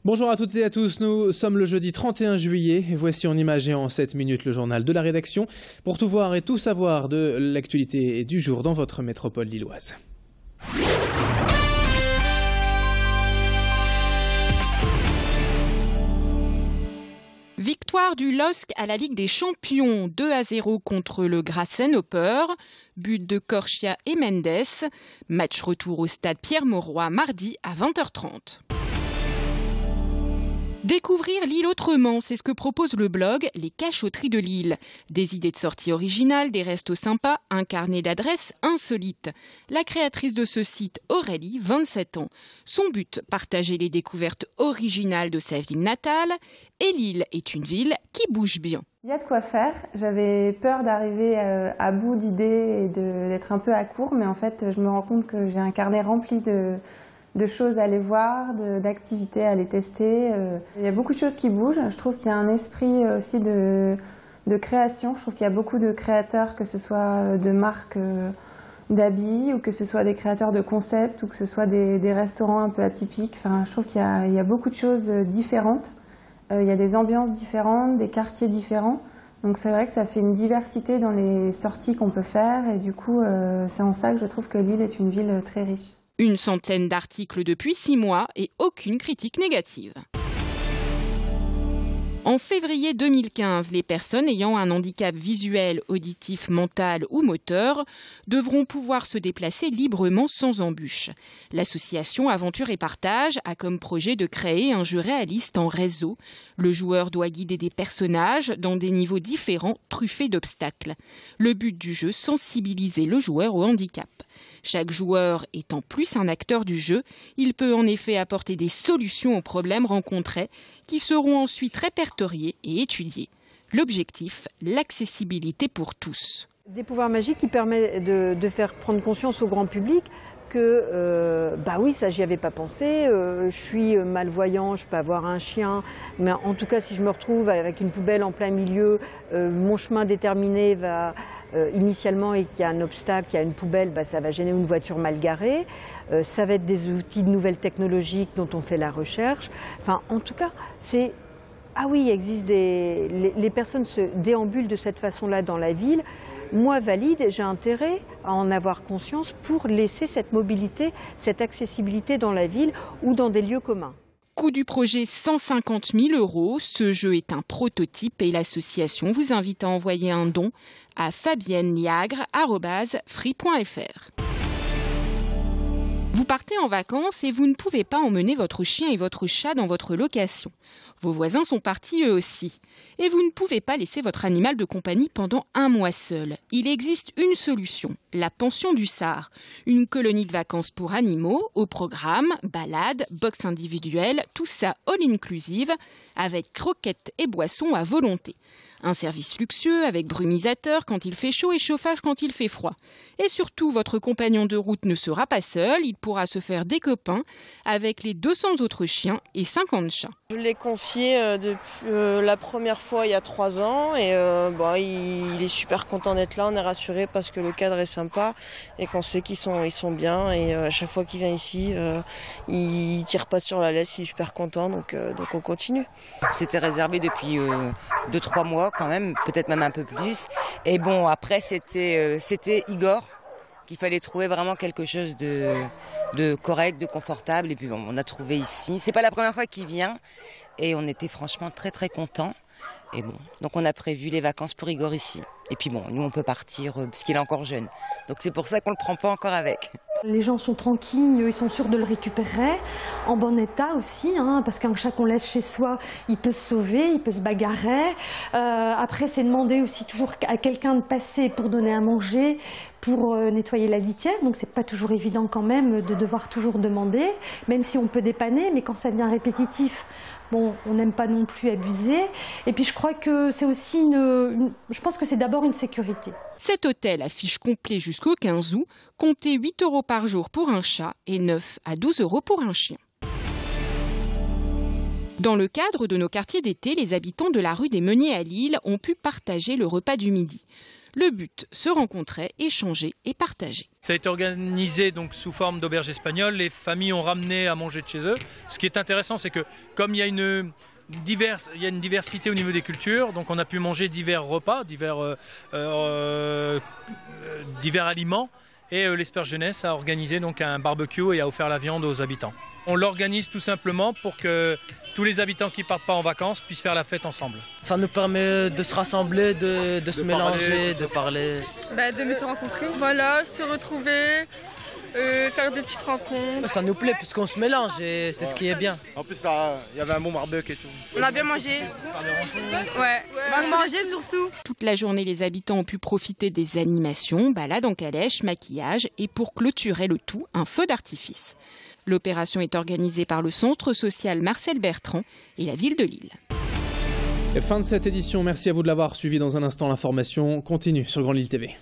Bonjour à toutes et à tous, nous sommes le jeudi 31 juillet et voici en images et en 7 minutes le journal de la rédaction pour tout voir et tout savoir de l'actualité du jour dans votre métropole lilloise. Victoire du LOSC à la Ligue des Champions, 2-0 contre le Grasshopper, but de Corchia et Mendes, match retour au stade Pierre-Mauroy mardi à 20h30. Découvrir Lille autrement, c'est ce que propose le blog Les Cachotteries de Lille. Des idées de sortie originales, des restos sympas, un carnet d'adresses insolites. La créatrice de ce site, Aurélie, 27 ans. Son but, partager les découvertes originales de sa ville natale. Et Lille est une ville qui bouge bien. Il y a de quoi faire. J'avais peur d'arriver à bout d'idées et d'être un peu à court, mais en fait, je me rends compte que j'ai un carnet rempli de choses à aller voir, d'activités à aller tester. Il y a beaucoup de choses qui bougent. Je trouve qu'il y a un esprit aussi de création. Je trouve qu'il y a beaucoup de créateurs, que ce soit de marques d'habits ou que ce soit des créateurs de concepts ou que ce soit des restaurants un peu atypiques. Enfin, je trouve qu'il y a beaucoup de choses différentes. Il y a des ambiances différentes, des quartiers différents. Donc c'est vrai que ça fait une diversité dans les sorties qu'on peut faire et du coup, c'est en ça que je trouve que Lille est une ville très riche. Une centaine d'articles depuis 6 mois et aucune critique négative. En février 2015, les personnes ayant un handicap visuel, auditif, mental ou moteur devront pouvoir se déplacer librement sans embûches. L'association Aventure et Partage a comme projet de créer un jeu réaliste en réseau. Le joueur doit guider des personnages dans des niveaux différents, truffés d'obstacles. Le but du jeu, sensibiliser le joueur au handicap. Chaque joueur étant plus un acteur du jeu, il peut en effet apporter des solutions aux problèmes rencontrés qui seront ensuite répertoriés et étudiés. L'objectif, l'accessibilité pour tous. Des pouvoirs magiques qui permettent de faire prendre conscience au grand public que, bah oui, ça j'y avais pas pensé, je suis malvoyant, je peux avoir un chien, mais en tout cas si je me retrouve avec une poubelle en plein milieu, mon chemin déterminé va initialement et qu'il y a un obstacle, qu'il y a une poubelle, bah, ça va gêner une voiture mal garée, ça va être des outils de nouvelles technologiques dont on fait la recherche, enfin en tout cas c'est... Ah oui, il existe les personnes se déambulent de cette façon-là dans la ville. Moi, valide, j'ai intérêt à en avoir conscience pour laisser cette mobilité, cette accessibilité dans la ville ou dans des lieux communs. Coût du projet 150 000 €. Ce jeu est un prototype et l'association vous invite à envoyer un don à fabienneliagre@free.fr. Vous partez en vacances et vous ne pouvez pas emmener votre chien et votre chat dans votre location. Vos voisins sont partis eux aussi. Et vous ne pouvez pas laisser votre animal de compagnie pendant 1 mois seul. Il existe une solution, la pension du Sar. Une colonie de vacances pour animaux, au programme, balades, box individuelle, tout ça all-inclusive, avec croquettes et boissons à volonté. Un service luxueux avec brumisateur quand il fait chaud et chauffage quand il fait froid. Et surtout, votre compagnon de route ne sera pas seul, il pourra se faire des copains avec les 200 autres chiens et 50 chats. Je l'ai confié depuis la première fois il y a 3 ans et il est super content d'être là, on est rassuré parce que le cadre est sympa et qu'on sait qu'ils sont bien et à chaque fois qu'il vient ici, il tire pas sur la laisse, il est super content donc on continue. C'était réservé depuis 2-3 mois quand même, peut-être même un peu plus. Et bon, après c'était Igor qu'il fallait trouver vraiment quelque chose de correct, de confortable. Et puis bon, on a trouvé ici. C'est pas la première fois qu'il vient et on était franchement très très contents. Et bon, donc on a prévu les vacances pour Igor ici. Et puis bon, nous on peut partir parce qu'il est encore jeune. Donc c'est pour ça qu'on le prend pas encore avec. Les gens sont tranquilles, ils sont sûrs de le récupérer, en bon état aussi, parce qu'un chat qu'on laisse chez soi, il peut se sauver, il peut se bagarrer. Après, c'est demander aussi toujours à quelqu'un de passer pour donner à manger, pour nettoyer la litière. Donc c'est pas toujours évident quand même de devoir toujours demander, même si on peut dépanner, mais quand ça devient répétitif, bon, on n'aime pas non plus abuser. Et puis je crois que c'est aussi je pense que c'est d'abord une sécurité. Cet hôtel affiche complet jusqu'au 15 août, comptez 8 € par jour pour un chat et 9 à 12 € pour un chien. Dans le cadre de nos quartiers d'été, les habitants de la rue des Meuniers à Lille ont pu partager le repas du midi. Le but, se rencontrer, échanger et partager. Ça a été organisé donc sous forme d'auberge espagnole. Les familles ont ramené à manger de chez eux. Ce qui est intéressant, c'est que comme il y a une diversité au niveau des cultures, donc on a pu manger divers repas, divers aliments. Et l'Esperce Jeunesse a organisé donc un barbecue et a offert la viande aux habitants. On l'organise tout simplement pour que tous les habitants qui ne partent pas en vacances puissent faire la fête ensemble. Ça nous permet de se rassembler, de se mélanger, de parler. De se rencontrer. Voilà, se retrouver. Faire des petites rencontres. Ça nous plaît puisqu'on se mélange et c'est ce qui est bien. En plus, il y avait un bon barbecue et tout. On a bien mangé. Ouais. Manger surtout. Toute la journée, les habitants ont pu profiter des animations, balades en calèche, maquillage et pour clôturer le tout, un feu d'artifice. L'opération est organisée par le Centre social Marcel Bertrand et la ville de Lille. Fin de cette édition, merci à vous de l'avoir suivi. Dans un instant, l'information continue sur Grand Lille TV.